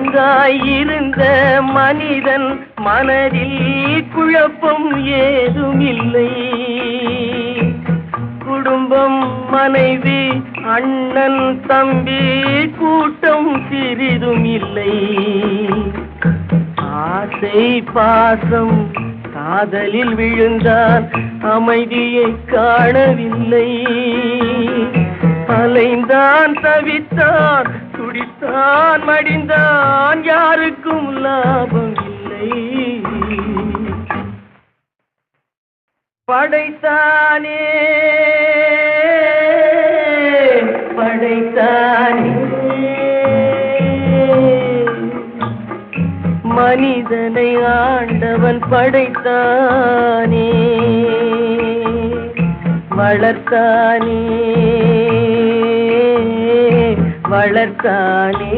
ஒன்றாயிருந்த மனிதன் மனதில் குழப்பம் ஏதுமில்லை. குடும்பம், மனைவி, அண்ணன், தம்பி, கூட்டம் சிறிதும் இல்லை. ஆசை, பாசம், காதலில் விழுந்தான், அமைதியை காணவில்லை. அலைந்தான், தவித்தான், துடித்தான், மடிந்தான், யாருக்கும் லாபம் இல்லை. படைத்தானே படைத்தானே மனிதனை ஆண்டவன் படைத்தானே, வளர்த்தானே வளர்த்தானே.